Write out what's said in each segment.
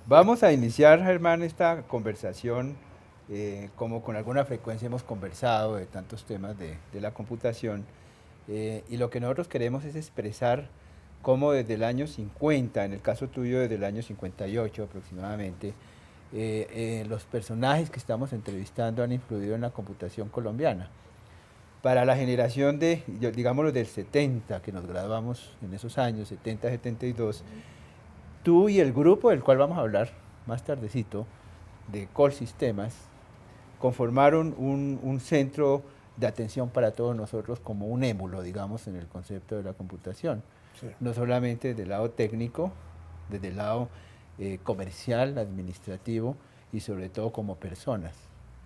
Vamos a iniciar, Germán, esta conversación, como con alguna frecuencia hemos conversado de tantos temas de la computación, y lo que nosotros queremos es expresar cómo desde el año 50, en el caso tuyo desde el año 58 aproximadamente, los personajes que estamos entrevistando han influido en la computación colombiana. Para la generación de, digámoslo, del 70, que nos graduamos en esos años, 70, 72, tú y el grupo del cual vamos a hablar más tardecito, de Core Sistemas, conformaron un centro de atención para todos nosotros como un émulo, digamos, en el concepto de la computación. Sí. No solamente desde el lado técnico, desde el lado comercial, administrativo y sobre todo como personas.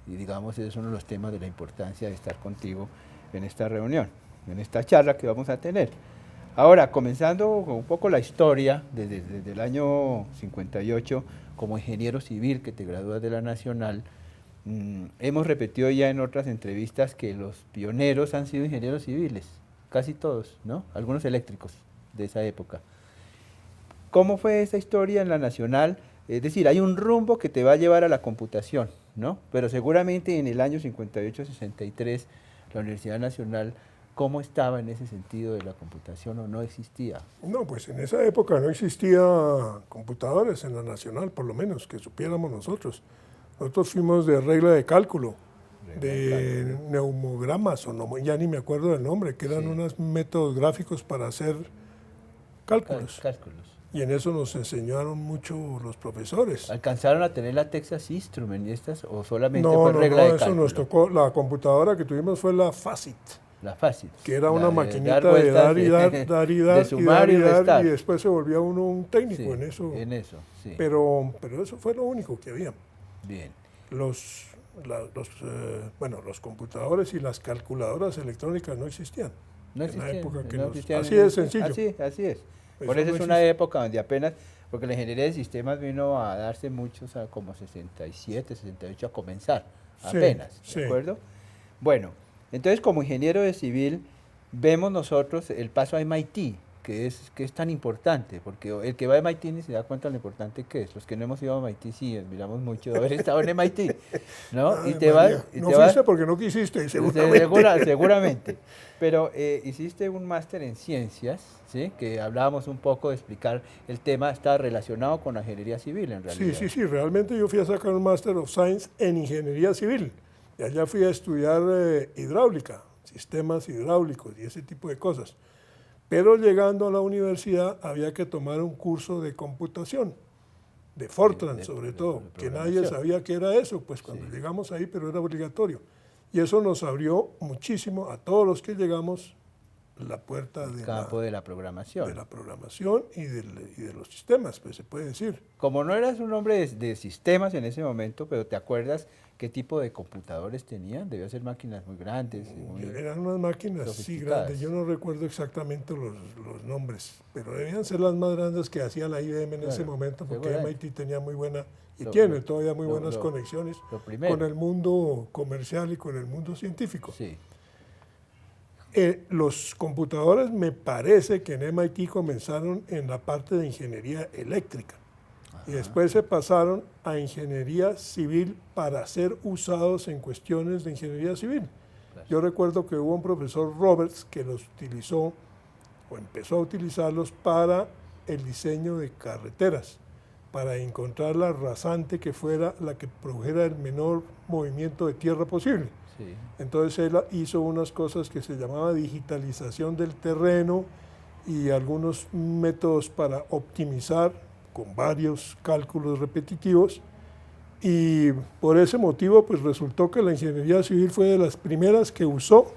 Y digamos, ese es uno de los temas de la importancia de estar contigo en esta reunión, en esta charla que vamos a tener. Ahora, comenzando con un poco la historia, desde el año 58, como ingeniero civil que te gradúas de la Nacional, hemos repetido ya en otras entrevistas que los pioneros han sido ingenieros civiles, casi todos, ¿no? Algunos eléctricos de esa época. ¿Cómo fue esa historia en la Nacional? Es decir, hay un rumbo que te va a llevar a la computación, ¿no? Pero seguramente en el año 58-63, la Universidad Nacional, ¿cómo estaba en ese sentido de la computación o no existía? No, pues en esa época no existía computadores en la Nacional, por lo menos, que supiéramos nosotros. Nosotros fuimos de regla de cálculo, de neumogramas, o no, ya ni me acuerdo del nombre, que eran unos métodos gráficos para hacer cálculos. Y en eso nos enseñaron mucho los profesores. ¿Alcanzaron a tener la Texas Instruments y estas, o solamente fue regla de cálculo? No, eso nos tocó, la computadora que tuvimos fue la FACIT. La FACIT. Que era una maquinita de dar y dar, de sumar y restar. Y después se volvía uno un técnico en eso. Sí. Pero eso fue lo único que había. Bien. Los computadores y las calculadoras electrónicas no existían. No existían. En la época que no existían, así de sencillo. Así es. Por eso es una época donde apenas, porque la ingeniería de sistemas vino a darse muchos, como 67, 68 a comenzar, apenas, ¿de acuerdo? Bueno, entonces como ingeniero de civil vemos nosotros el paso a MIT, que es tan importante, porque el que va a MIT ni se da cuenta de lo importante que es. Los que no hemos ido a MIT sí, admiramos mucho de haber estado en MIT, ¿no? Ay, y te vas... No fuiste porque no quisiste, seguramente. Seguramente. Pero hiciste un máster en ciencias, ¿sí? Que hablábamos un poco de explicar el tema, está relacionado con la ingeniería civil en realidad. Sí, realmente yo fui a sacar un Master of Science en ingeniería civil. Y allá fui a estudiar hidráulica, sistemas hidráulicos y ese tipo de cosas. Pero llegando a la universidad había que tomar un curso de computación, de Fortran sobre todo, que nadie sabía qué era eso, pues cuando llegamos ahí, pero era obligatorio. Y eso nos abrió muchísimo a todos los que llegamos la puerta del campo de la programación. De la programación y de los sistemas, pues se puede decir. Como no eras un hombre de sistemas en ese momento, pero ¿te acuerdas qué tipo de computadores tenían? Debían ser máquinas muy grandes. Eran unas máquinas sí grandes, yo no recuerdo exactamente los nombres, pero debían ser las más grandes que hacía la IBM en ese momento, porque MIT tenía muy buena, y tiene todavía muy buenas conexiones con el mundo comercial y con el mundo científico. Sí. Los computadores me parece que en MIT comenzaron en la parte de ingeniería eléctrica. Y después se pasaron a ingeniería civil para ser usados en cuestiones de ingeniería civil. Claro. Yo recuerdo que hubo un profesor Roberts que los utilizó, o empezó a utilizarlos para el diseño de carreteras, para encontrar la rasante que fuera la que produjera el menor movimiento de tierra posible. Sí. Entonces él hizo unas cosas que se llamaba digitalización del terreno y algunos métodos para optimizar con varios cálculos repetitivos, y por ese motivo pues resultó que la ingeniería civil fue de las primeras que usó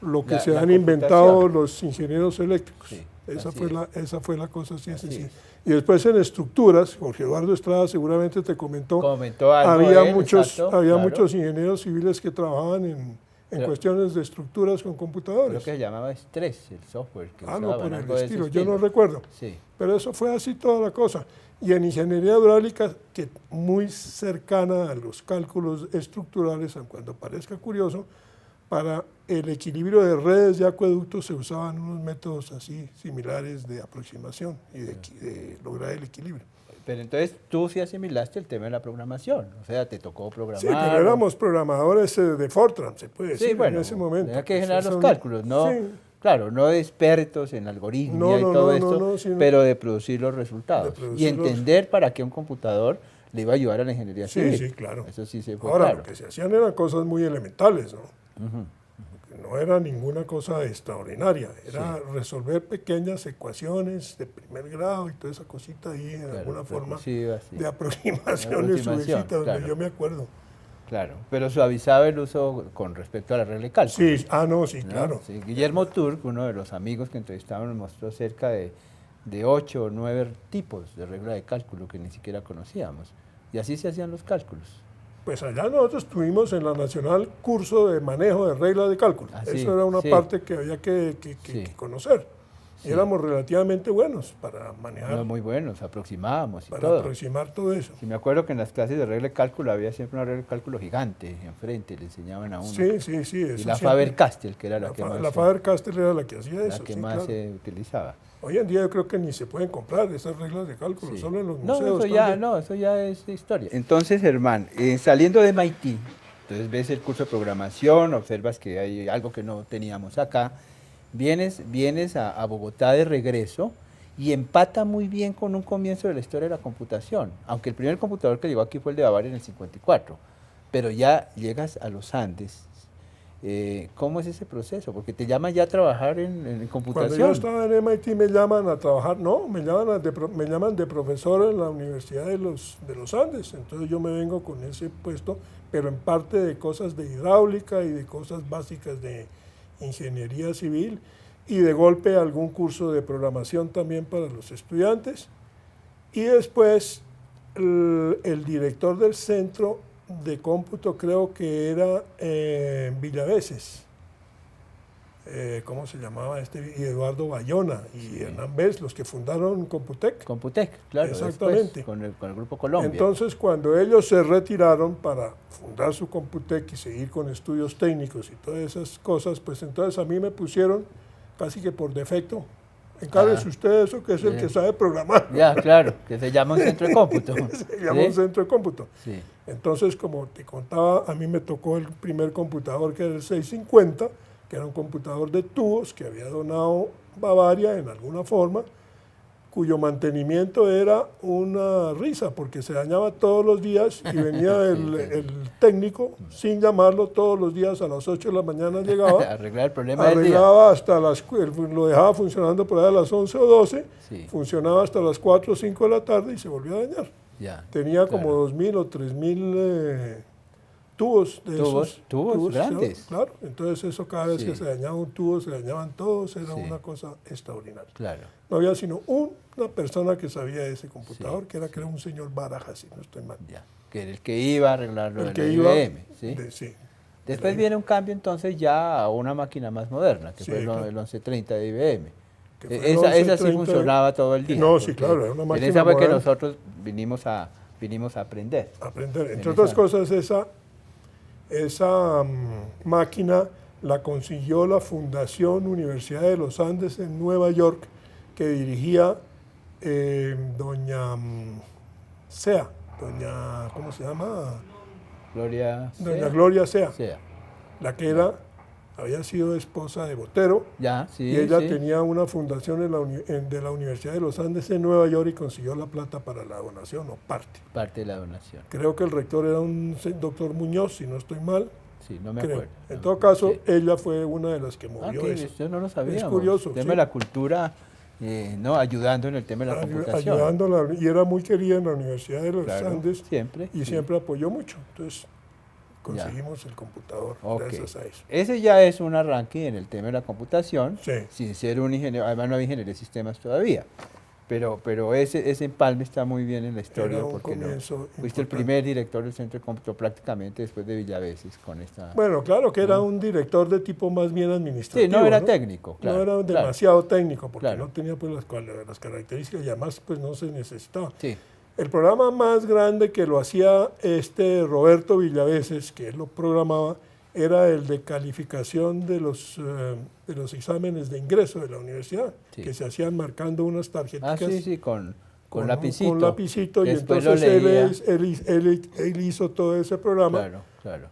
lo que se han inventado los ingenieros eléctricos. Sí. Esa fue la cosa así de Así sencilla. es. Y después en estructuras, Jorge Eduardo Estrada seguramente te comentó, Comentó algo había él, exacto, había claro. muchos ingenieros civiles que trabajaban en Pero- cuestiones de estructuras con Creo computadores. que se llamaba Stress, el software que usaban, No, por el algo de ese estilo, yo no estilo. recuerdo. Sí, Pero eso fue así toda la cosa. Y en ingeniería hidráulica, que muy cercana a los cálculos estructurales, aun cuando parezca curioso, para el equilibrio de redes de acueductos se usaban unos métodos así similares de aproximación y de lograr el equilibrio. pero entonces tú sí asimilaste el tema de la programación, o sea, te tocó programar. Sí, pero éramos programadores de Fortran, se puede decir, Sí, bueno, en ese momento. tenía que Pues, generar los eso cálculos, ¿no? Sí, Claro, no de expertos en algoritmia No, y no, todo no, no, esto, no, sino pero de producir los resultados de producir y entender para qué un computador le iba a ayudar a la ingeniería sí, civil. sí, claro. Eso sí se fue Ahora, claro. lo que se hacían eran cosas muy elementales, ¿no? Ujú. No era ninguna cosa extraordinaria, era resolver pequeñas ecuaciones de primer grado y toda esa cosita ahí en Claro, alguna forma recursiva, sí. de aproximación Aproximación, suavecita, donde claro. yo me acuerdo. Claro, pero suavizaba el uso con respecto a la regla de cálculo. Sí, no, sí, ¿no? claro. Sí, Guillermo Turk, uno de los amigos que entrevistamos, nos mostró cerca de 8 o 9 tipos de regla de cálculo que ni siquiera conocíamos. Y así se hacían los cálculos. Pues allá nosotros tuvimos en la Nacional curso de manejo de reglas de cálculo. Ah, sí, Eso era una sí. parte que había que Sí. conocer. Sí. Y éramos relativamente buenos para manejar, No, muy buenos, aproximábamos y para todo. aproximar todo eso. Sí, me acuerdo que en las clases de regla de cálculo había siempre una regla de cálculo gigante enfrente, le enseñaban a uno. Sí, sí, sí. Y eso la siempre. Faber-Castell, que era la que más, La Faber-Castell era la que hacía la eso. que sí, más claro. se utilizaba. Hoy en día yo creo que ni se pueden comprar esas reglas de cálculo, Sí. solo en los No, museos. eso ya, también. no, eso ya es historia. Entonces, Germán, saliendo de MIT, entonces ves el curso de programación, observas que hay algo que no teníamos acá, vienes a Bogotá de regreso y empata muy bien con un comienzo de la historia de la computación, aunque el primer computador que llegó aquí fue el de Bavaria en el 54, pero ya llegas a los Andes. ¿Cómo es ese proceso? Porque te llaman ya a trabajar en computación. Cuando yo estaba en MIT me llaman a trabajar, no, me llaman de profesor en la Universidad de los Andes, entonces yo me vengo con ese puesto, pero en parte de cosas de hidráulica y de cosas básicas de ingeniería civil y de golpe algún curso de programación también para los estudiantes. Y después el director del centro de cómputo creo que era Villaveses, ¿cómo se llamaba este? Y Eduardo Bayona y Hernán Bess, los que fundaron Computec. Computec, claro, Exactamente. después, con el Grupo Colombia. Entonces, cuando ellos se retiraron para fundar su Computec y seguir con estudios técnicos y todas esas cosas, pues entonces a mí me pusieron casi que por defecto, encárguese usted eso, que es el que sabe programar. Ya, claro, que se llama un centro de cómputo. Se llama un centro de cómputo. Sí. Entonces, como te contaba, a mí me tocó el primer computador, que era el 650, que era un computador de tubos que había donado Bavaria en alguna forma, cuyo mantenimiento era una risa, porque se dañaba todos los días y venía el técnico, sin llamarlo, todos los días a las 8 de la mañana llegaba, Arreglar el problema del día. arreglaba hasta lo dejaba funcionando por ahí a las 11 o 12, Sí. funcionaba hasta las 4 o 5 de la tarde y se volvió a dañar. Ya, Tenía como claro. 2.000 o 3.000 tubos de esos. Tubos grandes. Claro, entonces eso cada vez Sí. que se dañaba un tubo, se dañaban todos, era Sí. una cosa extraordinaria. Claro. No había sino una persona que sabía de ese computador, que era un señor Barajas, si no estoy mal. Ya. Que era el que iba a arreglar lo El de que la iba IBM. ¿sí? sí. Después viene un cambio entonces ya a una máquina más moderna, que Sí, fue claro. el 1130 de IBM. Que fue el Esa sí 1130. funcionaba todo el día. No, sí, porque claro, era una en máquina esa fue que moderna. nosotros vinimos a aprender. Aprender. En Entre otras esa- cosas, esa máquina la consiguió la Fundación Universidad de los Andes en Nueva York, que dirigía doña Sea, ¿cómo se llama? Gloria Doña sea. Gloria Sea, Sea. la que había sido esposa de Botero, Ya, sí. y ella sí. tenía una fundación de la Universidad de los Andes en Nueva York y consiguió la plata para la donación o parte. Parte de la donación. Creo que el rector era un doctor Muñoz, si no estoy mal. Sí, no me Creo. acuerdo. En No, todo caso, sí. ella fue una de las que Ah, movió que eso. eso no lo sabíamos. curioso, El tema sí. de la cultura, no, ayudando en el tema de la computación. Ayudándola, y era muy querida en la Universidad de los Claro, Andes siempre. y sí. siempre apoyó mucho. Entonces, conseguimos el computador gracias a eso. Ese ya es un arranque en el tema de la computación, Sí. sin ser un ingeniero, además no había ingeniería de sistemas todavía. Pero ese empalme está muy bien en la historia, porque fuiste el primer director del Centro de Cómputo prácticamente después de Villaveses con esta... Bueno, claro que era un director de tipo más bien administrativo. Sí, no era técnico, claro. No era demasiado técnico, porque claro. no tenía pues las características y además pues no se necesitaba. Sí. El programa más grande que lo hacía Roberto Villaveses, que él lo programaba, era el de calificación de los exámenes de ingreso de la universidad, que se hacían marcando unas tarjetas. Con lapicito. Con lapicito, y entonces él hizo todo ese programa. Claro.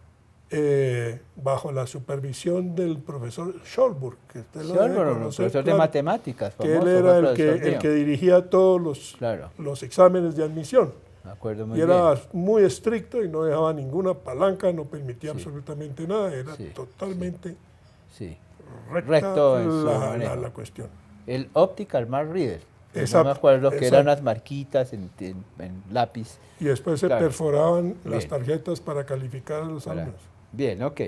Bajo la supervisión del profesor Scholburg, que usted lo debe conocer, profesor de matemáticas, famoso, que él era el que dirigía todos los exámenes de admisión. Acuerdo muy y era muy estricto y no dejaba ninguna palanca, no permitía absolutamente nada, era totalmente recto en la cuestión. El Optical Mark Reader. Exacto, no me acuerdo que eran unas marquitas en lápiz. Y después se perforaban las tarjetas para calificar a los alumnos. Bien, ok.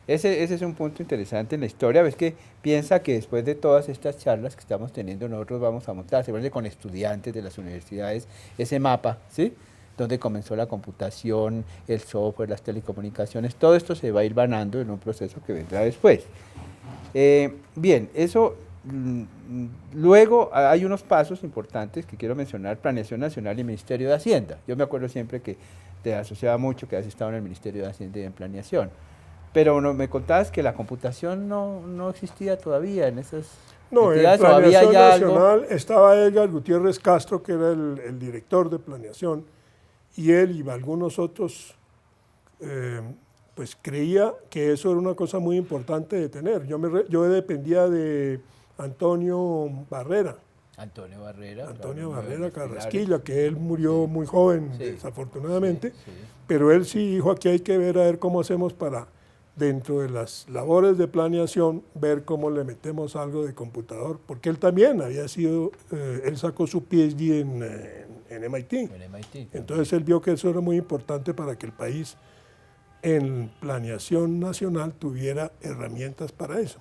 Ese es un punto interesante en la historia. Ves que piensa que después de todas estas charlas que estamos teniendo, nosotros vamos a montar, seguramente con estudiantes de las universidades, ese mapa, ¿sí? Donde comenzó la computación, el software, las telecomunicaciones, todo esto se va a ir banando en un proceso que vendrá después. Bien, eso, luego hay unos pasos importantes que quiero mencionar: Planeación Nacional y Ministerio de Hacienda. Yo me acuerdo siempre que te asociaba mucho que has estado en el Ministerio de Hacienda y en Planeación. Pero me contabas que la computación no existía todavía en esas... No, en Planeación Nacional estaba Edgar Gutiérrez Castro, que era el director de Planeación, y él y algunos otros, pues creía que eso era una cosa muy importante de tener. Yo dependía de Antonio Barrera. Antonio Barrera Carrasquilla, que él murió muy joven, desafortunadamente, pero él sí dijo: aquí hay que ver a ver cómo hacemos para, dentro de las labores de planeación, ver cómo le metemos algo de computador, porque él también había sido, él sacó su PhD en MIT. Entonces él vio que eso era muy importante para que el país en planeación nacional tuviera herramientas para eso.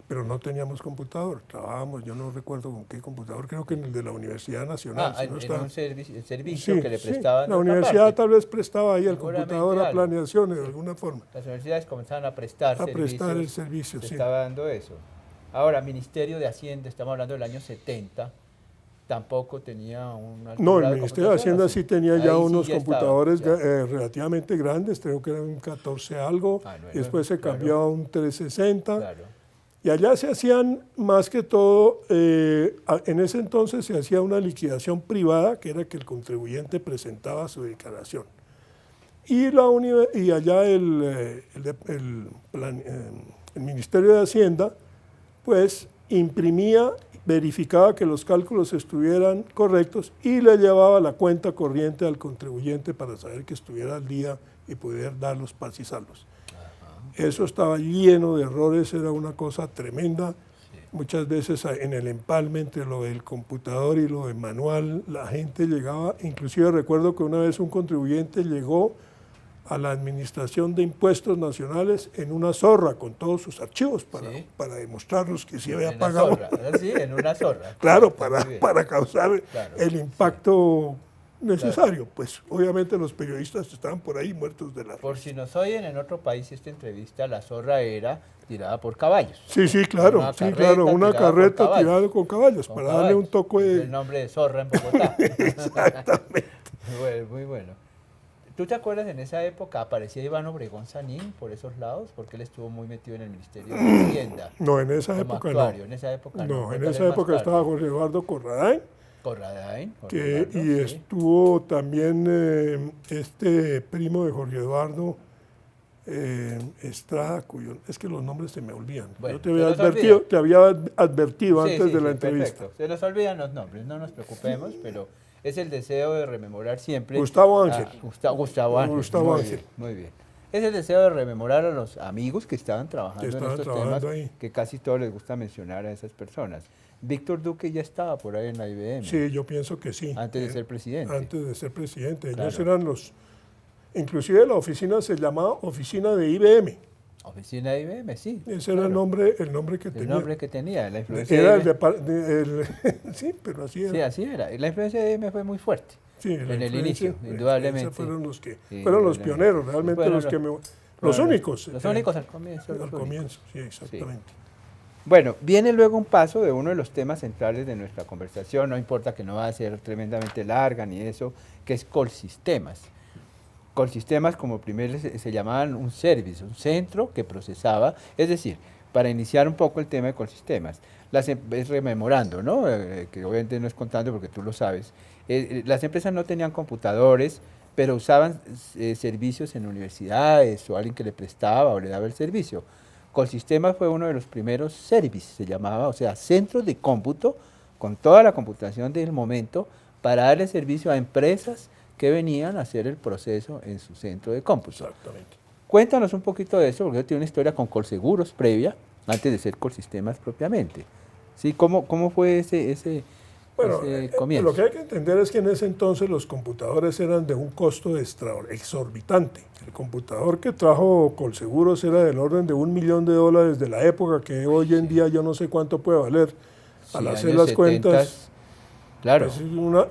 Pero no teníamos computador, trabajábamos, yo no recuerdo con qué computador, creo que en el de la Universidad Nacional. En un servicio que le prestaban. La universidad tal vez prestaba ahí el computador a planeación de alguna forma. Las universidades comenzaban a prestar el servicio, se estaba dando eso. Ahora, Ministerio de Hacienda, estamos hablando del año 70, tampoco tenía una... No, el Ministerio de Hacienda sí tenía ya unos computadores relativamente grandes, creo que eran un 14 algo, y después se cambió a un 360. Y allá se hacían, más que todo, en ese entonces se hacía una liquidación privada, que era que el contribuyente presentaba su declaración. Y allá el Ministerio de Hacienda, pues, imprimía, verificaba que los cálculos estuvieran correctos y le llevaba la cuenta corriente al contribuyente para saber que estuviera al día y poder dar los paz y salvos. Eso estaba lleno de errores, era una cosa tremenda. Muchas veces en el empalme entre lo del computador y lo del manual, la gente llegaba, inclusive recuerdo que una vez un contribuyente llegó a la Administración de Impuestos Nacionales en una zorra con todos sus archivos para demostrarnos que sí había pagado. En una zorra. Claro, para causar el impacto necesario, pues obviamente los periodistas estaban por ahí muertos de la risa. Por si nos oyen en otro país esta entrevista, la zorra era tirada por caballos. Sí, claro, una carreta tirada con caballos, para darle un toque de... El nombre de zorra en Bogotá. Exactamente. Muy bueno. ¿Tú te acuerdas en esa época aparecía Iván Obregón Sanín por esos lados? Porque él estuvo muy metido en el Ministerio de Hacienda. No, en esa época no. En esa época no. En esa época estaba Jorge Eduardo Corradain. Y estuvo también este primo de Jorge Eduardo, Estrada, es que los nombres se me olvidan. Bueno, yo te había advertido antes de la entrevista. Perfecto. Se nos olvidan los nombres, no nos preocupemos, pero es el deseo de rememorar siempre. Gustavo Ángel. Gustavo Ángel. Muy bien. Es el deseo de rememorar a los amigos que estaban trabajando en estos temas, que casi todos les gusta mencionar a esas personas. Víctor Duque ya estaba por ahí en la IBM. Sí, yo pienso que sí. Antes de ser presidente. Antes de ser presidente. Ellos eran Inclusive la oficina se llamaba Oficina de IBM. Oficina de IBM, sí. Ese era el nombre que tenía. El nombre que tenía, la influencia Era de IBM. sí, pero así era. Sí, así era. La influencia de IBM fue muy fuerte. Sí, en el inicio, indudablemente. Fueron los Sí, fueron los pioneros, realmente fueron los únicos. Los únicos al comienzo. Al comienzo, sí, exactamente. Sí. Bueno, viene luego un paso de uno de los temas centrales de nuestra conversación, no importa que no va a ser tremendamente larga ni eso, que es Colsistemas. Colsistemas como primero se llamaban un service, un centro que procesaba, es decir, para iniciar un poco el tema de Colsistemas, es rememorando, ¿no? Que obviamente no es contando porque tú lo sabes, las empresas no tenían computadores, pero usaban servicios en universidades o alguien que le prestaba o le daba el servicio. Colsistemas fue uno de los primeros services, se llamaba, o sea, centros de cómputo con toda la computación del momento para darle servicio a empresas que venían a hacer el proceso en su centro de cómputo. Exactamente. Cuéntanos un poquito de eso, porque yo tengo una historia con Colseguros previa, antes de ser Colsistemas propiamente. ¿Sí? ¿Cómo fue ese comienzo? Lo que hay que entender es que en ese entonces los computadores eran de un costo exorbitante. El computador que trajo Colseguros era del orden de $1.000.000 de la época, que hoy en día yo no sé cuánto puede valer. Al hacer las 70, cuentas, claro.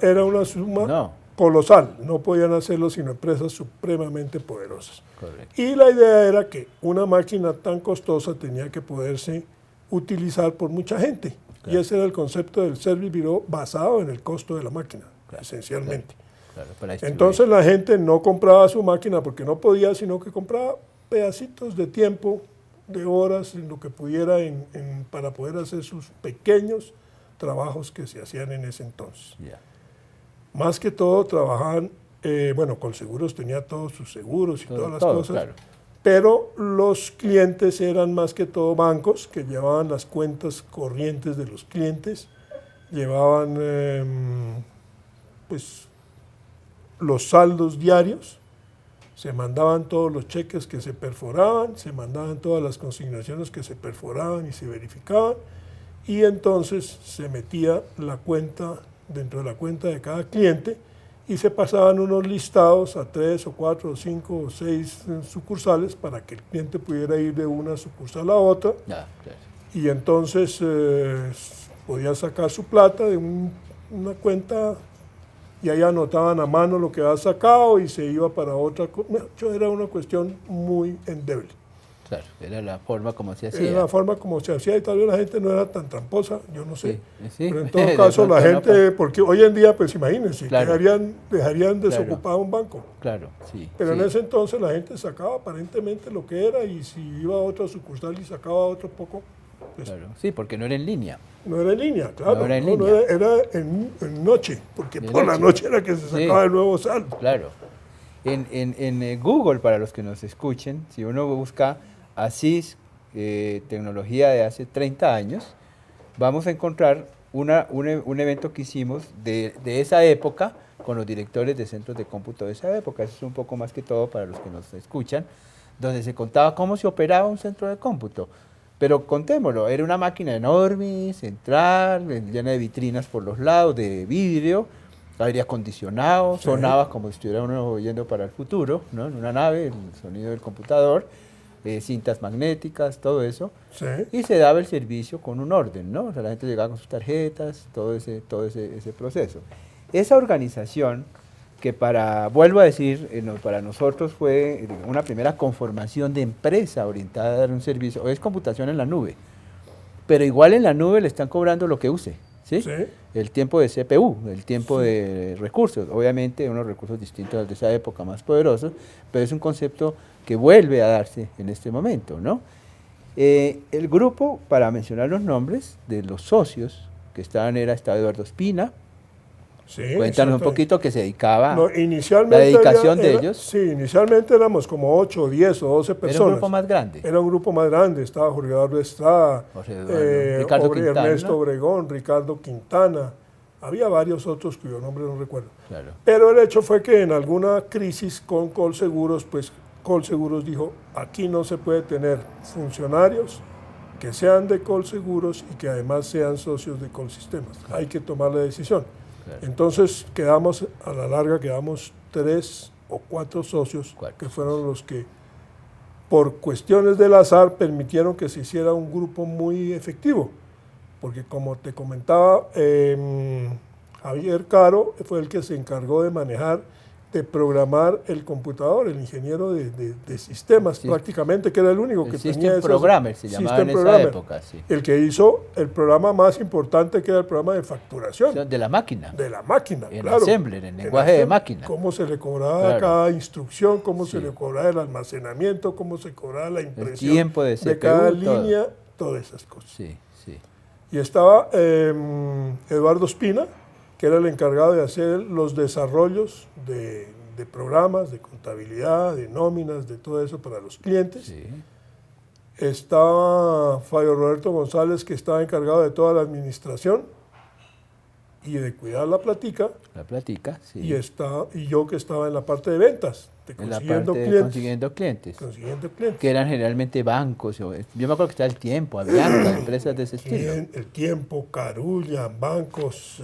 Era una suma colosal. No podían hacerlo sino empresas supremamente poderosas. Correcto. Y la idea era que una máquina tan costosa tenía que poderse utilizar por mucha gente. Claro. Y ese era el concepto del Service Bureau basado en el costo de la máquina, claro, esencialmente. Claro, entonces la gente no compraba su máquina porque no podía, sino que compraba pedacitos de tiempo, de horas, en lo que pudiera para poder hacer sus pequeños trabajos que se hacían en ese entonces. Yeah. Más que todo trabajaban, Colseguros tenía todos sus seguros y todas las cosas. Claro. Pero los clientes eran más que todo bancos que llevaban las cuentas corrientes de los clientes, llevaban pues los saldos diarios, se mandaban todos los cheques que se perforaban, se mandaban todas las consignaciones que se perforaban y se verificaban, y entonces se metía la cuenta dentro de la cuenta de cada cliente y se pasaban unos listados a 3 o 4 o 5 o 6 sucursales para que el cliente pudiera ir de una sucursal a otra. Yeah, claro. Y entonces podía sacar su plata de una cuenta y ahí anotaban a mano lo que había sacado y se iba para otra. Era una cuestión muy endeble. Claro, era la forma como se hacía. Era la forma como se hacía y tal vez la gente no era tan tramposa, yo no sé. Sí. Pero en todo caso la gente, porque hoy en día, pues imagínense, claro, dejarían desocupado un banco. Claro, sí. Pero en ese entonces la gente sacaba aparentemente lo que era y si iba a otra sucursal y sacaba otro poco. Pues, claro, sí, porque no era en línea. No era en línea, claro. No era en línea. Era en noche, porque por la noche era que se sacaba el nuevo saldo. Claro. En Google, para los que nos escuchen, si uno busca ASIS, tecnología de hace 30 años, vamos a encontrar un evento que hicimos de esa época con los directores de centros de cómputo de esa época. Eso es un poco más que todo para los que nos escuchan, donde se contaba cómo se operaba un centro de cómputo. Pero contémoslo, era una máquina enorme, central, llena de vitrinas por los lados, de vidrio, aire acondicionado, sí, sonaba como si estuviera uno yendo para el futuro, ¿no? En una nave, el sonido del computador, cintas magnéticas, todo eso, sí, y se daba el servicio con un orden, ¿no? O sea, la gente llegaba con sus tarjetas, todo ese proceso. Esa organización que vuelvo a decir, para nosotros fue una primera conformación de empresa orientada a dar un servicio. Hoy es computación en la nube, pero igual en la nube le están cobrando lo que use, ¿sí? Sí. El tiempo de CPU, el tiempo de recursos, obviamente unos recursos distintos a los de esa época, más poderosos, pero es un concepto que vuelve a darse en este momento, ¿no? El grupo, para mencionar los nombres de los socios que estaba Eduardo Espina. Sí, cuéntanos un poquito que se dedicaba, inicialmente la dedicación de ellos. Sí, inicialmente éramos como 8, 10 o 12 personas. Era un grupo más grande. Era un grupo más grande, estaba Jorge Eduardo Estrada, Ricardo Quintana, Ernesto Obregón, Ricardo Quintana, había varios otros cuyo nombre no recuerdo. Claro. Pero el hecho fue que en alguna crisis con Colseguros, pues Colseguros dijo, aquí no se puede tener funcionarios que sean de Colseguros y que además sean socios de Colsistemas. Claro. Hay que tomar la decisión. Claro. Entonces a la larga quedamos 3 o 4 socios, 4. que fueron los que, por cuestiones del azar, permitieron que se hiciera un grupo muy efectivo. Porque como te comentaba, Javier Caro fue el que se encargó de manejar, de programar el computador, el ingeniero de sistemas, Sí. prácticamente, que era el único que tenía System esas- Programmer se llamaba en System esa Programmer, época, sí. el que hizo el programa más importante, que era el programa de facturación De la máquina. de la máquina, En claro. Assembler, en lenguaje de Assembler, máquina. Cómo se le cobraba Claro. cada instrucción, cómo se Sí. le cobraba el almacenamiento, cómo se cobraba la impresión tiempo de CPU, cada todo. línea, todas esas cosas. Sí, sí. Y estaba Eduardo Espina, que era el encargado de hacer los desarrollos de programas, de contabilidad, de nóminas, de todo eso para los clientes. Sí. Estaba Fabio Roberto González, que estaba encargado de toda la administración y de cuidar la platica. La platica, sí. Y yo, que estaba en la parte de ventas, de En la consiguiendo parte de clientes. consiguiendo clientes. Consiguiendo clientes. Que eran generalmente bancos. Yo me acuerdo que estaba El Tiempo, Avianca, empresas de ese estilo. El Tiempo, Carulla, bancos,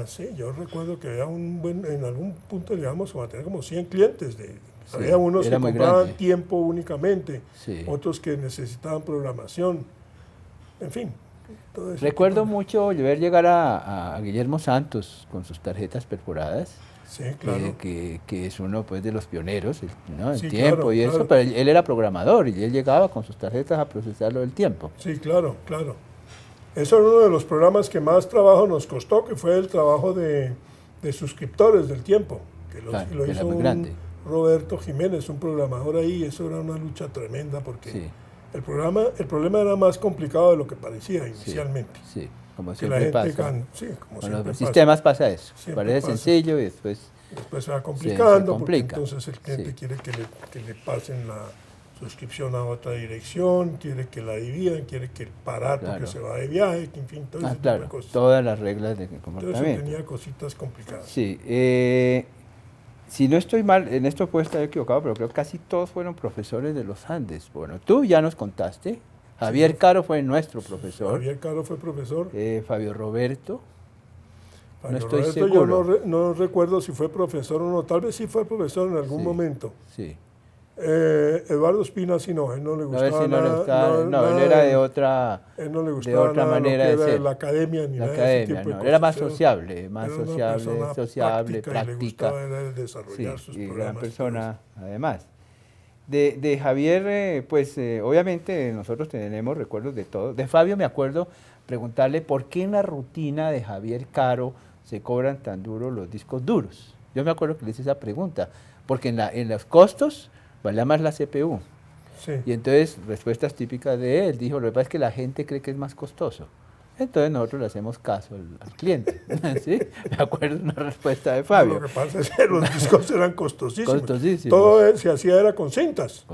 sí, yo recuerdo que había en algún punto llegamos a tener como 100 clientes. Sí, había unos que era muy compraban grande. tiempo únicamente, Sí. otros que necesitaban programación, en fin. todo ese Recuerdo tipo de- mucho ver llegar a Guillermo Santos con sus tarjetas perforadas, Sí, claro. que es uno pues de los pioneros, ¿no? El Sí, Tiempo claro, y eso, claro. pero él era programador y él llegaba con sus tarjetas a procesarlo del Tiempo. Sí, claro, claro. Eso es uno de los programas que más trabajo nos costó, que fue el trabajo de suscriptores del Tiempo, que Claro, lo que era hizo muy un grande. Roberto Jiménez, un programador ahí. Eso era una lucha tremenda, porque Sí. el problema era más complicado de lo que parecía inicialmente. Sí, como Que la siempre gente, pasa. sí, como Con siempre los pasa. sistemas pasa eso. Siempre Parece pasa. sencillo y después Después se va complicando, porque complica. entonces el cliente Sí. quiere que le pasen la suscripción a otra dirección, quiere que la dividan, quiere que parar Claro. porque se va de viaje, que en fin, todo ese tipo claro, de cosas. todas las reglas de Entonces comportamiento. tenía cositas complicadas. Sí, si no estoy mal, en esto puedo estar equivocado, pero creo que casi todos fueron profesores de los Andes. Bueno, tú ya nos contaste, Javier Caro fue nuestro profesor, Javier Caro fue profesor. Fabio Roberto, Fabio estoy Roberto, seguro. yo no recuerdo si fue profesor o no, tal vez sí fue profesor en algún Sí. momento. sí. Eduardo Espina sí no, él no le No, gustaba él sí no le nada, gustaba, no, él nada era de otra, él no le de gustaba otra nada manera lo de que era ser. la academia ni La nada de ese academia, tipo de no, cosas. era más Era sociable, más una sociable, persona sociable, práctica, y le práctica. gustaba era desarrollar Sí, sus y gran programas. persona además. De Javier, pues obviamente nosotros tenemos recuerdos de todo. De Fabio me acuerdo preguntarle por qué en la rutina de Javier Caro se cobran tan duros los discos duros. Yo me acuerdo que le hice esa pregunta, porque en los costos valía más la CPU. Sí. Y entonces, respuestas típicas de él, dijo, lo que pasa es que la gente cree que es más costoso. Entonces nosotros le hacemos caso al cliente. ¿Sí? Me acuerdo una respuesta de Fabio. Lo que pasa es que los discos eran costosísimos. Costosísimos. Todo se hacía era con cintas.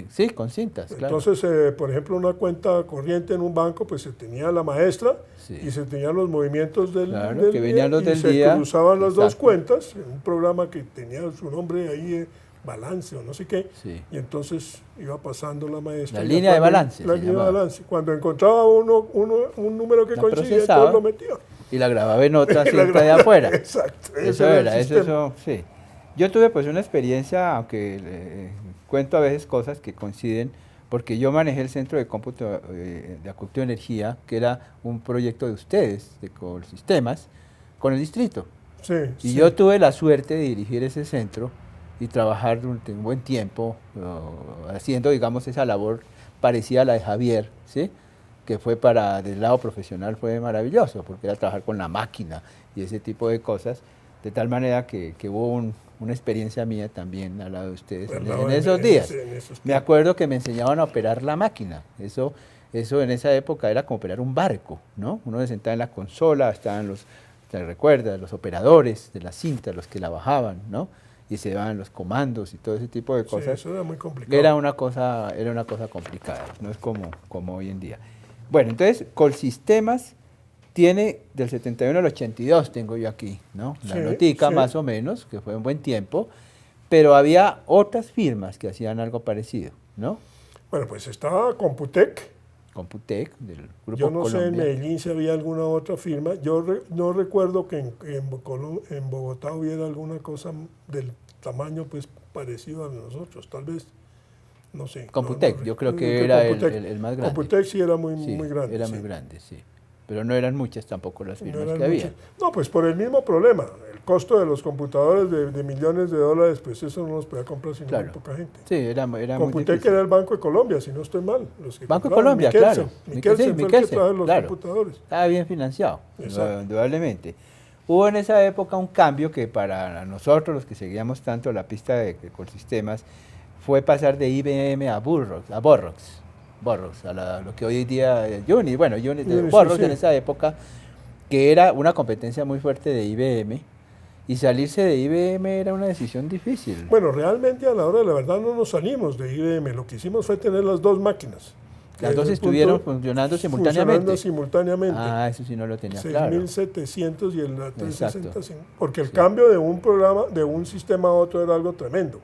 Sí, con cintas, claro. Entonces, por ejemplo, una cuenta corriente en un banco, pues se tenía la maestra Sí. y se tenían los movimientos del, Claro, del que día, venían los y del se día. cruzaban las dos Exacto. cuentas en un programa que tenía su nombre ahí, balance o no sé qué, Sí. y entonces iba pasando la maestra. La y línea de cuando- balance La se línea de llamaba. balance. Cuando encontraba un número que La coincidía, procesaba. entonces lo metía. Y la grababa en otra Y la cinta de grababa. afuera. Exacto. ese Eso el era, sistema. sí. Yo tuve pues una experiencia, aunque cuento a veces cosas que coinciden, porque yo manejé el centro de cómputo de acueducto de energía, que era un proyecto de ustedes, de Colsistemas, con el distrito. Sí, Y sí. yo tuve la suerte de dirigir ese centro y trabajar durante un buen tiempo haciendo, digamos, esa labor parecida a la de Javier, ¿sí? Que fue del lado profesional fue maravilloso, porque era trabajar con la máquina y ese tipo de cosas, de tal manera que hubo una experiencia mía también al lado de ustedes en esos días. En esos Me acuerdo que me enseñaban a operar la máquina, eso en esa época era como operar un barco, ¿no? Uno se sentaba en la consola, estaban te recuerdas, los operadores de la cinta, los que la bajaban, ¿no? Y se daban los comandos y todo ese tipo de Sí, cosas. eso era muy complicado. Era una cosa complicada, no es como hoy en día. Bueno, entonces, Colsistemas tiene del 71 al 82, tengo yo aquí, ¿no? La Sí, notica sí. más o menos, que fue un buen tiempo, pero había otras firmas que hacían algo parecido, ¿no? Bueno, pues estaba Computec, Computec, del Grupo Yo no sé en Colombia. Medellín si había alguna otra firma. No recuerdo que en Bogotá hubiera alguna cosa del tamaño pues parecido a nosotros. Tal vez, no sé. Computec, yo creo que que era Computec, el más grande. Computec sí era muy, Sí, muy grande. era Sí. muy grande, sí. Pero no eran muchas tampoco las No firmas eran que había. muchas. No, pues por el mismo problema. El costo de los computadores de millones de dólares, pues eso no los podía comprar sino muy Claro. poca gente. Sí, era muy Computec difícil. era el Banco de Colombia, si no estoy mal. Los que Banco de compraban. Colombia, claro. Mikkelsen fue el que trajo los claro. computadores. Estaba bien financiado, Exacto. indudablemente. Hubo en esa época un cambio que para nosotros, los que seguíamos tanto la pista de ecosistemas, fue pasar de IBM a Burroughs, lo que hoy en día es Unix. Bueno, Burroughs Sí. en esa época, que era una competencia muy fuerte de IBM, y salirse de IBM era una decisión difícil. Bueno, realmente a la hora de la verdad no nos salimos de IBM. Lo que hicimos fue tener las dos máquinas. Las dos estuvieron funcionando simultáneamente. Simultáneamente. Ah, eso sí no lo tenía claro. 6700 y el 365. Exacto. Porque el cambio de un programa, de un sistema a otro era algo tremendo.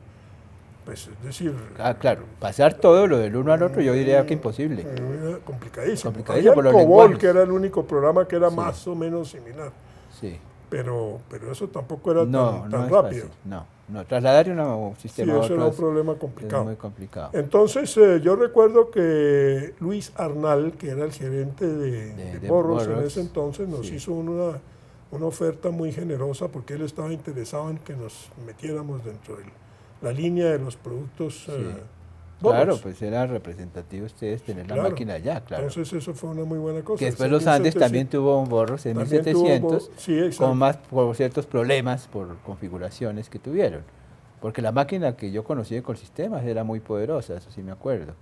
Pues es decir... Ah, claro. Pasar todo lo del uno al otro yo diría que imposible. Era complicadísimo. Complicadísimo por Había los el COBOL, lenguajes. que era el único programa que era Sí. más o menos similar. Sí. Pero eso tampoco era No tan es rápido. fácil. No. Trasladar un Sí, sistema a eso otro era un es problema complicado. muy complicado. Entonces, yo recuerdo que Luis Arnal, que era el gerente de Burroughs en ese entonces, nos sí. hizo una oferta muy generosa porque él estaba interesado en que nos metiéramos dentro de la línea de los productos Burroughs. Claro, pues era representativo ustedes tener la máquina allá, claro. Entonces eso fue una muy buena cosa. Que después los Andes también tuvo un Burroughs en 1700, por ciertos problemas por configuraciones que tuvieron. Porque la máquina que yo conocí de Ecosistemas era muy poderosa, eso sí me acuerdo.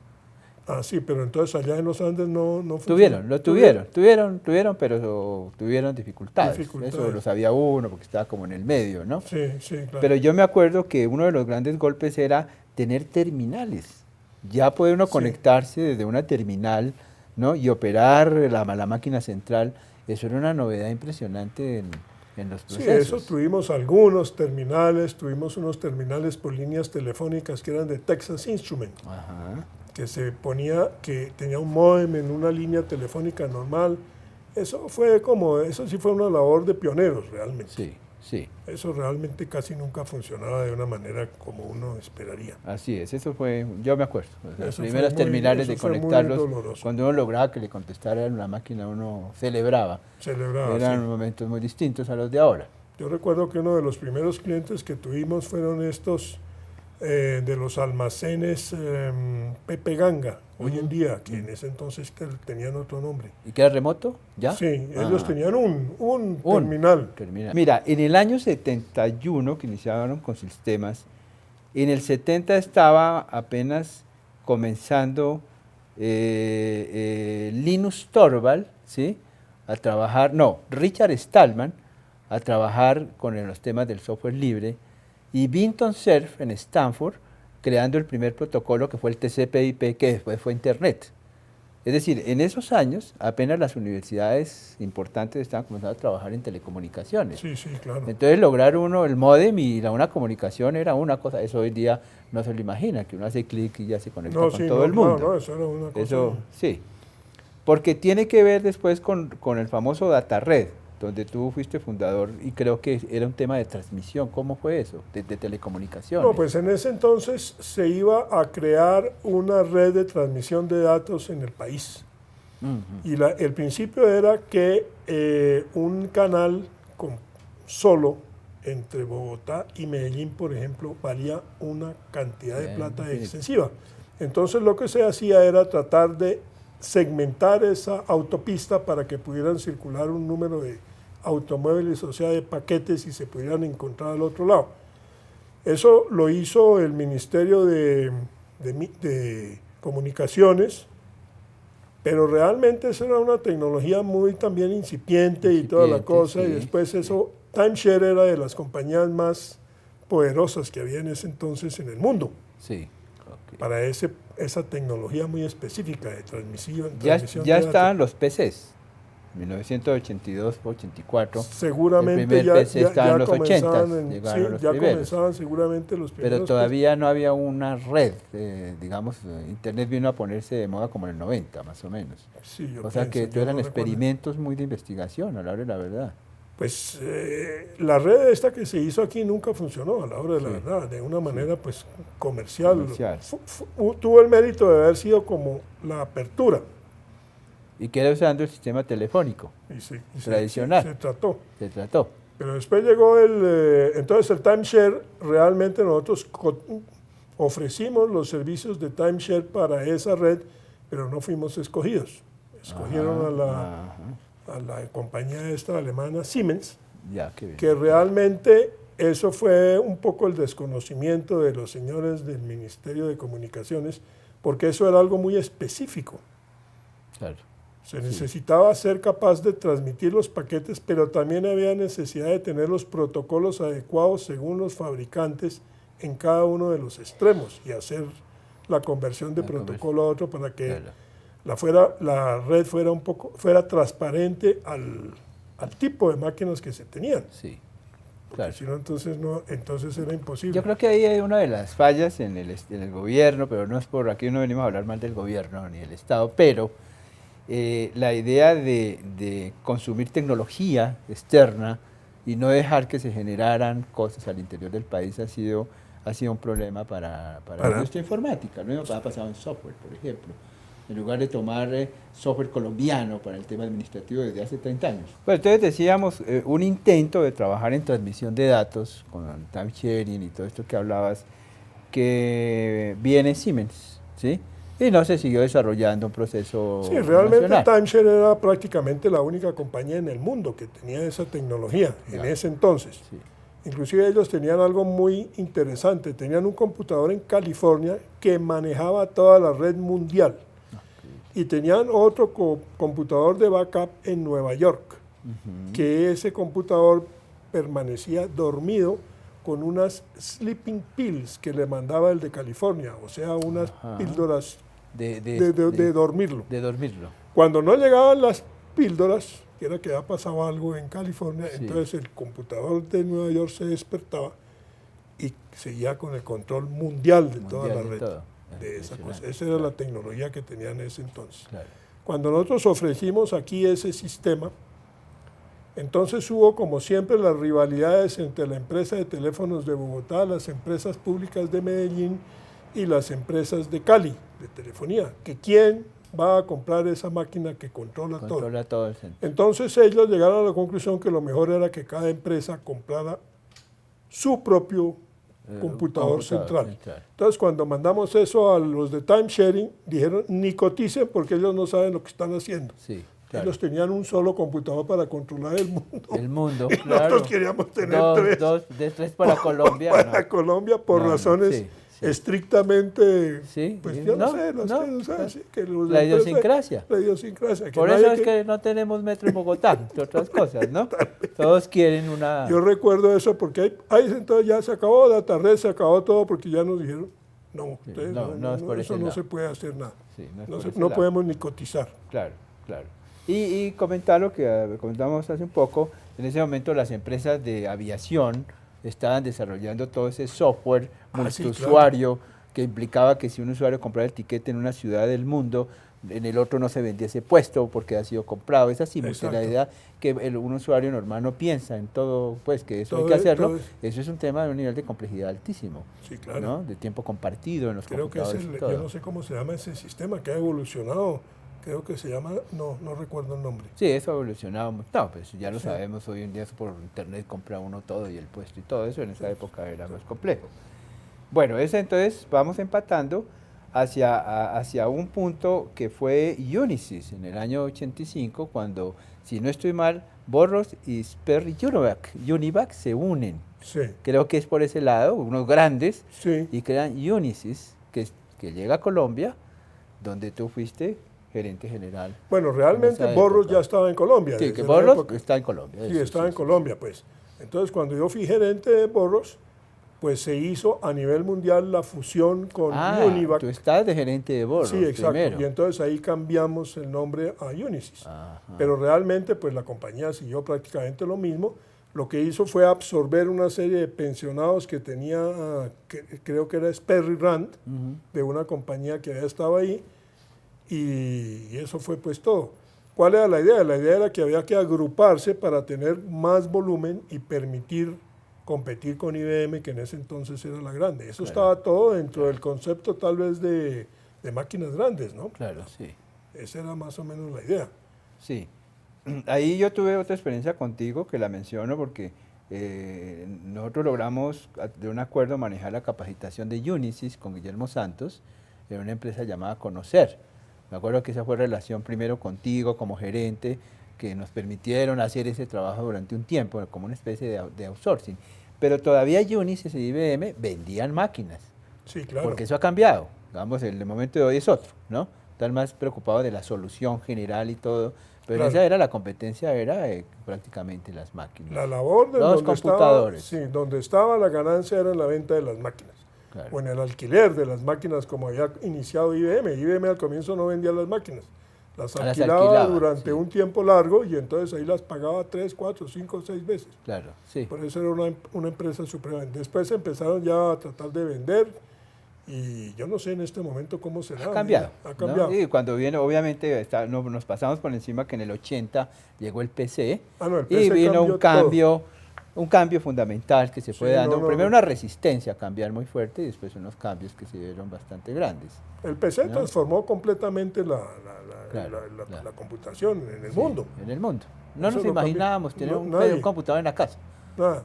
Ah, sí, pero entonces allá en los Andes no funcionó. Tuvieron, pero tuvieron dificultades. Eso lo sabía uno porque estaba como en el medio, ¿no? Sí, claro. Pero yo me acuerdo que uno de los grandes golpes era tener terminales. Ya puede uno conectarse desde una terminal, ¿no? Y operar la máquina central. Eso era una novedad impresionante en los procesos. Sí, eso tuvimos algunos terminales, tuvimos unos terminales por líneas telefónicas que eran de Texas Instruments. Ajá. Que tenía un módem en una línea telefónica normal. Eso sí fue una labor de pioneros realmente. Sí. Eso realmente casi nunca funcionaba de una manera como uno esperaría. Así es, eso fue, yo me acuerdo, los primeros terminales de conectarlos, cuando uno lograba que le contestara en una máquina, uno celebraba. Eran momentos muy distintos a los de ahora. Yo recuerdo que uno de los primeros clientes que tuvimos fueron estos de los almacenes Pepe Ganga, hoy en día, que en ese entonces tenían otro nombre. ¿Y qué era remoto? ¿Ya? Sí, ellos tenían un terminal. Mira, en el año 71 que iniciaron con sistemas, en el 70 estaba apenas comenzando Linus Torvald, ¿sí? Richard Stallman, a trabajar con los temas del software libre, y Vinton Cerf en Stanford, creando el primer protocolo que fue el TCP/IP, que después fue Internet. Es decir, en esos años apenas las universidades importantes estaban comenzando a trabajar en telecomunicaciones. Sí, claro. Entonces lograr uno el módem y una comunicación era una cosa, eso hoy día no se lo imagina, que uno hace clic y ya se conecta con todo el mundo. No, eso era una cosa. Sí, porque tiene que ver después con el famoso Data Red, donde tú fuiste fundador y creo que era un tema de transmisión. ¿Cómo fue eso? De telecomunicaciones. No, pues en ese entonces se iba a crear una red de transmisión de datos en el país. Y el principio era que un canal solo entre Bogotá y Medellín, por ejemplo, valía una cantidad de plata excesiva. Entonces lo que se hacía era tratar de segmentar esa autopista para que pudieran circular un número de automóviles, o sea, de paquetes, y se pudieran encontrar al otro lado. Eso lo hizo el Ministerio de Comunicaciones, pero realmente eso era una tecnología muy también incipiente y toda la cosa, y después Timeshare era de las compañías más poderosas que había en ese entonces en el mundo. Sí. Para esa tecnología muy específica de transmisión. Ya estaban los PCs. 1982-84. Seguramente el primer ya, PC ya, estaba en ya los 80, comenzaban, llegaron los ya primeros. comenzaban seguramente los primeros. Pero todavía no había una red, digamos, Internet vino a ponerse de moda como en el 90, más o menos. Sí, yo O sea que yo eran no recuerdo. experimentos muy de investigación, a la hora de la verdad. Pues la red esta que se hizo aquí nunca funcionó, a la hora de la verdad, de una manera pues comercial. Tuvo el mérito de haber sido como la apertura. Y queda usando el sistema telefónico tradicional. Se trató. Se trató. Pero después llegó entonces el timeshare. Realmente nosotros ofrecimos los servicios de timeshare para esa red, pero no fuimos escogidos. Escogieron a la compañía esta alemana Siemens, ya, qué bien. Que realmente eso fue un poco el desconocimiento de los señores del Ministerio de Comunicaciones, porque eso era algo muy específico. Claro. Se necesitaba ser capaz de transmitir los paquetes, pero también había necesidad de tener los protocolos adecuados según los fabricantes en cada uno de los extremos y hacer la conversión de protocolo a otro para que la red fuera transparente al tipo de máquinas que se tenían. Sí. Claro. Si no, entonces era imposible. Yo creo que ahí hay una de las fallas en el gobierno, pero no es por aquí, no venimos a hablar mal del gobierno ni del Estado, pero la idea de consumir tecnología externa y no dejar que se generaran cosas al interior del país ha sido un problema para la industria informática. Lo mismo ha pasado en software, por ejemplo. En lugar de tomar software colombiano para el tema administrativo desde hace 30 años. Pues entonces decíamos, un intento de trabajar en transmisión de datos con time sharing y todo esto que hablabas, que viene Siemens, ¿sí? Y no se siguió desarrollando un proceso realmente nacional. Timeshare era prácticamente la única compañía en el mundo que tenía esa tecnología en ese entonces. Sí. Inclusive ellos tenían algo muy interesante, tenían un computador en California que manejaba toda la red mundial. Y tenían otro computador de backup en Nueva York, que ese computador permanecía dormido con unas sleeping pills que le mandaba el de California, o sea, unas píldoras de dormirlo. De dormirlo. Cuando no llegaban las píldoras, que era que ya pasaba algo en California, entonces el computador de Nueva York se despertaba y seguía con el control mundial de toda la red. De esa cosa. Esa era la tecnología que tenían en ese entonces. Claro. Cuando nosotros ofrecimos aquí ese sistema, entonces hubo como siempre las rivalidades entre la empresa de teléfonos de Bogotá, las empresas públicas de Medellín y las empresas de Cali, de telefonía, que quién va a comprar esa máquina que controla todo. Entonces ellos llegaron a la conclusión que lo mejor era que cada empresa comprara su propio computador central. Entonces, cuando mandamos eso a los de time sharing, dijeron, ni coticen porque ellos no saben lo que están haciendo. Sí, claro. Ellos tenían un solo computador para controlar el mundo. El mundo, y claro. Nosotros queríamos tener tres para Colombia. Para Colombia, por razones estrictamente, pues yo no sé, la idiosincrasia. La idiosincrasia. Por eso es que no tenemos metro en Bogotá, entre otras cosas, ¿no? Todos quieren una... Yo recuerdo eso porque ahí entonces ya se acabó DataRed, se acabó todo porque ya nos dijeron, eso no se puede hacer nada. Sí, no podemos ni cotizar. Claro, claro. Y comentar lo que comentamos hace un poco, en ese momento las empresas de aviación estaban desarrollando todo ese software multiusuario que implicaba que si un usuario compraba el tiquete en una ciudad del mundo, en el otro no se vendía ese puesto porque ha sido comprado. Esa simultaneidad que un usuario normal no piensa en todo, pues que eso hay que hacerlo. Eso es un tema de un nivel de complejidad altísimo. Sí, claro. ¿no? De tiempo compartido en los computadores. Creo que yo no sé cómo se llama ese sistema que ha evolucionado. Creo que se llama, no recuerdo el nombre. Sí, eso ha evolucionado. No, pues ya lo sabemos, hoy en día por internet compra uno todo y el puesto y todo eso, en esa época era más complejo. Bueno, entonces vamos empatando hacia un punto que fue Unisys en el año 85, cuando, si no estoy mal, Burroughs y Sperry Univac se unen. Sí. Creo que es por ese lado, unos grandes, y crean Unisys, que llega a Colombia, donde tú fuiste gerente general. Bueno, realmente Burroughs ya estaba en Colombia. Sí, que Burroughs está en Colombia. Sí, estaba en Colombia, pues. Entonces, cuando yo fui gerente de Burroughs, pues se hizo a nivel mundial la fusión con Univac. Tú estás de gerente de borros. Sí, exacto. Primero. Y entonces ahí cambiamos el nombre a Unisys. Ajá. Pero realmente pues la compañía siguió prácticamente lo mismo. Lo que hizo fue absorber una serie de pensionados que tenía, creo que era Sperry Rand, de una compañía que había estado ahí, y eso fue pues todo. ¿Cuál era la idea? La idea era que había que agruparse para tener más volumen y permitir competir con IBM, que en ese entonces era la grande. Eso estaba todo dentro del concepto tal vez de máquinas grandes, ¿no? Claro, sí. Esa era más o menos la idea. Sí. Ahí yo tuve otra experiencia contigo que la menciono porque nosotros logramos de un acuerdo manejar la capacitación de Unisys con Guillermo Santos en una empresa llamada Conocer. Me acuerdo que esa fue relación primero contigo como gerente, que nos permitieron hacer ese trabajo durante un tiempo, como una especie de outsourcing. Pero todavía Unisys y IBM vendían máquinas. Sí, claro. Porque eso ha cambiado. Digamos, el momento de hoy es otro, ¿no? Están más preocupados de la solución general y todo. Pero Claro. esa era la competencia, era prácticamente las máquinas. La labor de los computadores. Donde estaba la ganancia era en la venta de las máquinas. Claro. O en el alquiler de las máquinas, como había iniciado IBM. IBM al comienzo no vendía las máquinas. Las alquilaba durante un tiempo largo y entonces ahí las pagaba 3, 4, 5, 6 veces. Claro, sí. Por eso era una empresa suprema. Después empezaron ya a tratar de vender y yo no sé en este momento cómo será. Ha cambiado. Ha cambiado. ¿No? Y cuando viene, obviamente, nos pasamos por encima que en el 80 llegó el PC, El PC y vino un cambio fundamental que se fue dando. Primero una resistencia a cambiar muy fuerte y después unos cambios que se dieron bastante grandes. El PC transformó completamente la computación en el mundo. En el mundo. No nos imaginábamos tener un computador en la casa.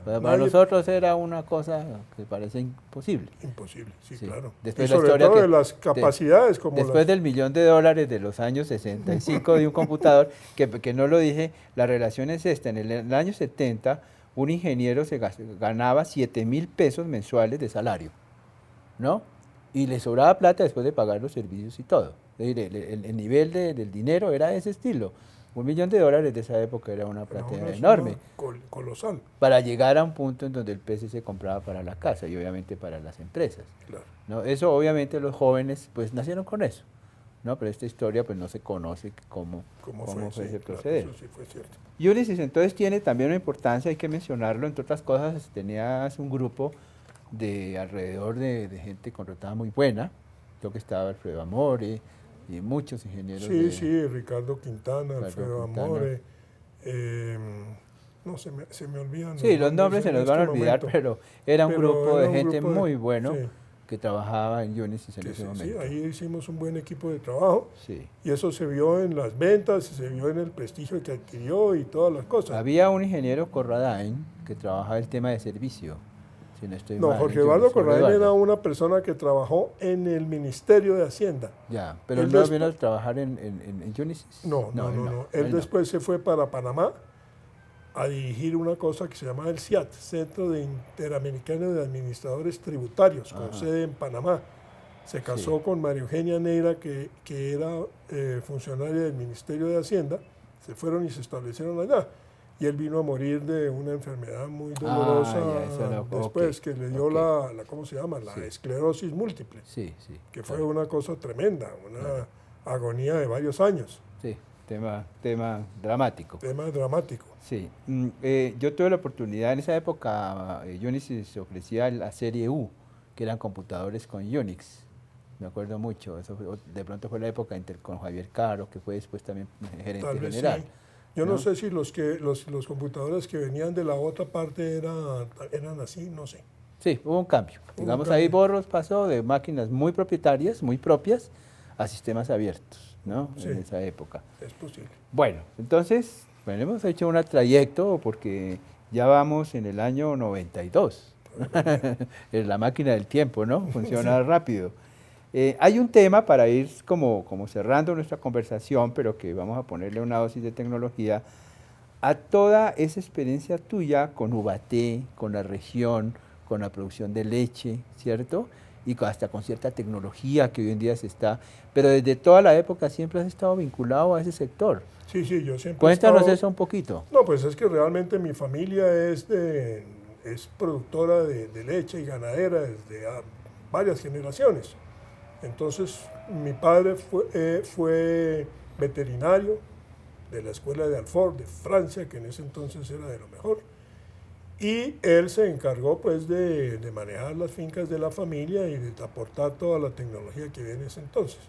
Para nosotros era una cosa que parece imposible. Imposible, sí, claro. Después y sobre todo de las capacidades. Después del $1.000.000 de los años 65 de un computador, que no lo dije, la relación es esta. En el año 70, un ingeniero ganaba 7.000 pesos mensuales de salario, ¿no? Y le sobraba plata después de pagar los servicios y todo. Es decir, el nivel del dinero era de ese estilo. $1.000.000 de esa época era una plata enorme. Colosal. Para llegar a un punto en donde el PC se compraba para la casa y obviamente para las empresas. Claro. ¿No? Eso obviamente los jóvenes pues nacieron con eso, ¿no? Pero esta historia pues no se conoce cómo fue ese proceder. Eso sí fue cierto. Unisys entonces tiene también una importancia, hay que mencionarlo, entre otras cosas, tenías un grupo de alrededor de gente contratada muy buena, creo que estaba Alfredo Amore y muchos ingenieros. Sí, Ricardo Quintana, Alfredo Amore, no, se me olvidan. Sí, los nombres se nos van a olvidar, pero era un grupo de gente muy bueno que trabajaba en Unisys en ese momento. Sí, ahí hicimos un buen equipo de trabajo sí. Y eso se vio en las ventas, se vio en el prestigio que adquirió y todas las cosas. Había un ingeniero Corradain que trabajaba el tema de servicio. Si no estoy mal, Jorge Eduardo Corradain era una persona que trabajó en el Ministerio de Hacienda. Ya, pero él no vino a trabajar en Unisys. No. Él después se fue para Panamá a dirigir una cosa que se llama el CIAT, Centro Interamericano de Administradores Tributarios, con sede en Panamá. Se casó con María Eugenia Neira, que era funcionaria del Ministerio de Hacienda. Se fueron y se establecieron allá. Y él vino a morir de una enfermedad muy dolorosa después, que le dio ¿cómo se llama? La esclerosis múltiple. Sí. Que fue una cosa tremenda, una agonía de varios años. Sí. Tema dramático. Tema dramático. Sí. Yo tuve la oportunidad, en esa época Unisys ofrecía la serie U, que eran computadores con Unix. Me acuerdo mucho. Eso de pronto fue la época con Javier Caro, que fue después también gerente general. Sí. Yo no sé si los computadores que venían de la otra parte eran así, no sé. Sí, hubo un cambio. Digamos, ahí Borros pasó de máquinas muy propietarias, muy propias, a sistemas abiertos, ¿no? Sí, en esa época. Es posible. Bueno, entonces, hemos hecho un trayecto porque ya vamos en el año 92. Es la máquina del tiempo, ¿no? Funciona rápido. Hay un tema para ir como cerrando nuestra conversación, pero que vamos a ponerle una dosis de tecnología a toda esa experiencia tuya con Ubaté, con la región, con la producción de leche, ¿cierto? Y hasta con cierta tecnología que hoy en día se está, pero desde toda la época siempre has estado vinculado a ese sector. Sí, yo siempre Cuéntanos eso un poquito. No, pues es que realmente mi familia es de es productora de leche y ganadera desde varias generaciones. Entonces, mi padre fue veterinario de la escuela de Alfort, de Francia, que en ese entonces era de lo mejor. Y él se encargó pues de manejar las fincas de la familia y de aportar toda la tecnología que había en ese entonces.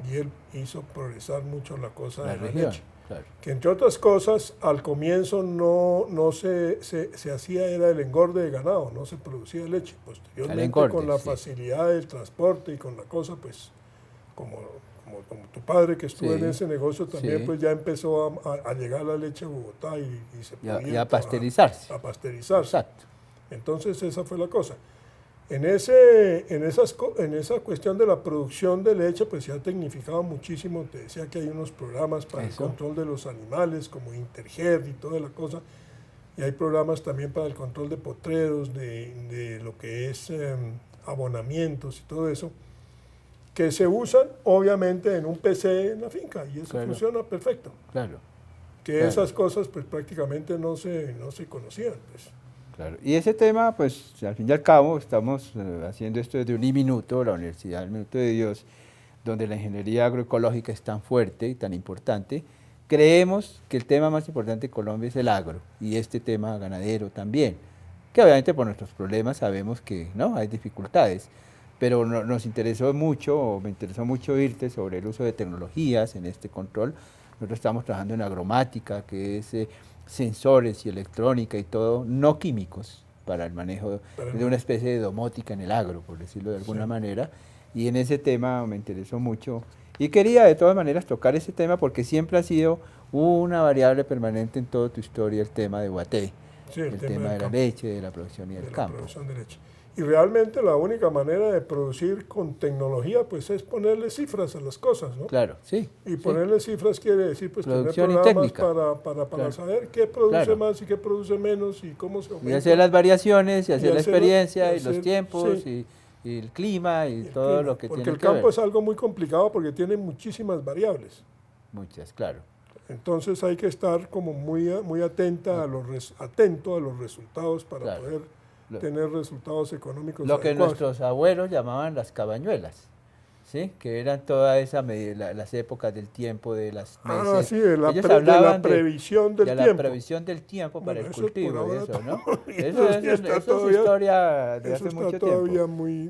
Y él hizo progresar mucho la cosa de la leche. Claro. Que entre otras cosas, al comienzo no se hacía, era el engorde de ganado, no se producía leche. Posteriormente, engorde, con la sí. facilidad del transporte y con la cosa, pues, como tu padre que estuvo Sí, en ese negocio también, sí. pues ya empezó a llegar la leche a Bogotá y se podía Y a pasteurizarse. a pasteurizarse. Exacto. Entonces esa fue la cosa. En esa cuestión de la producción de leche, pues se ha tecnificado muchísimo. Te decía que hay unos programas para el control de los animales, como Interherd y toda la cosa. Y hay programas también para el control de potreros, de lo que es abonamientos y todo eso, que se usan obviamente en un PC en la finca, y eso funciona perfecto. Claro. Que esas cosas pues prácticamente no se conocían. Pues. Claro. Y ese tema, pues al fin y al cabo, estamos haciendo esto desde Uniminuto, la Universidad del Minuto de Dios, donde la ingeniería agroecológica es tan fuerte y tan importante. Creemos que el tema más importante de Colombia es el agro, y este tema ganadero también, que obviamente por nuestros problemas sabemos que no hay dificultades, pero nos interesó mucho, o me interesó mucho oírte sobre el uso de tecnologías en este control. Nosotros estamos trabajando en agromática, que es sensores y electrónica y todo, no químicos, para el manejo de una especie de domótica en el agro, por decirlo de alguna manera, y en ese tema me interesó mucho. Y quería de todas maneras tocar ese tema porque siempre ha sido una variable permanente en toda tu historia el tema de Guaté, el tema de la leche, de la producción y del campo. Producción de leche. Y realmente la única manera de producir con tecnología pues es ponerle cifras a las cosas, ¿no? Claro, sí. Y ponerle cifras quiere decir pues producción tener programas para saber qué produce más y qué produce menos y cómo se aumenta. Y hacer las variaciones, y hacer la experiencia, y los tiempos, y el clima, y todo lo que tiene que ver. Porque el campo es algo muy complicado porque tiene muchísimas variables. Muchas, claro. Entonces hay que estar como muy atento a los resultados para poder tener resultados económicos lo que nuestros abuelos llamaban las cabañuelas, ¿sí? Que eran todas esas las épocas del tiempo, de las meses. Sí, de la previsión del tiempo. La previsión del tiempo para el cultivo, eso, ¿no? Eso es historia de hace mucho tiempo. Todavía muy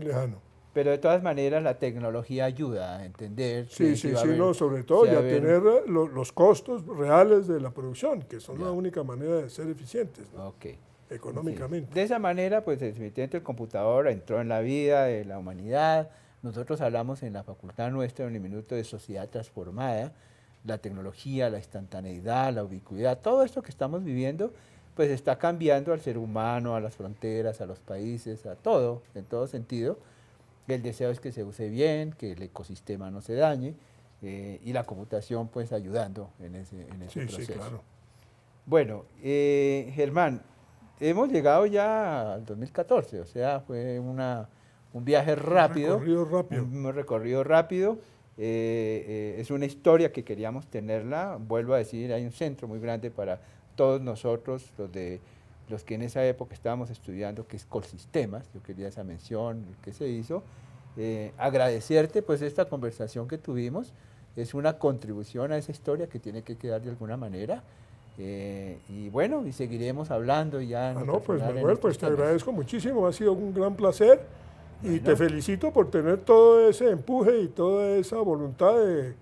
lejano. Pero de todas maneras la tecnología ayuda a entender. Sobre todo, y a tener los costos reales de la producción, que son la única manera de ser eficientes, ¿no? Económicamente. Sí. De esa manera, pues definitivamente el computador entró en la vida de la humanidad. Nosotros hablamos en la facultad nuestra, en el minuto de sociedad transformada, la tecnología, la instantaneidad, la ubicuidad, todo esto que estamos viviendo, pues está cambiando al ser humano, a las fronteras, a los países, a todo, en todo sentido. El deseo es que se use bien, que el ecosistema no se dañe, y la computación pues ayudando en ese proceso. Sí, claro. Bueno, Germán, hemos llegado ya al 2014, o sea, fue un viaje rápido. Un recorrido rápido. Es una historia que queríamos tenerla. Vuelvo a decir, hay un centro muy grande para todos nosotros, los que en esa época estábamos estudiando, que es Colsistemas. Yo quería esa mención que se hizo. Agradecerte pues esta conversación que tuvimos. Es una contribución a esa historia que tiene que quedar de alguna manera. Y bueno, y seguiremos hablando ya. Pues Manuel, pues te agradezco muchísimo, ha sido un gran placer y te felicito por tener todo ese empuje y toda esa voluntad de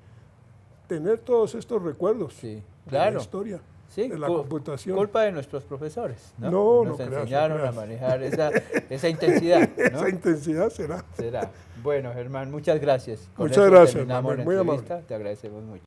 tener todos estos recuerdos de la historia, de la computación. Culpa de nuestros profesores, ¿no? Nos enseñaron a manejar esa intensidad, ¿no? Esa intensidad será. Bueno, Germán, muchas gracias. Muchas gracias, Manuel, muy amable. Te agradecemos mucho.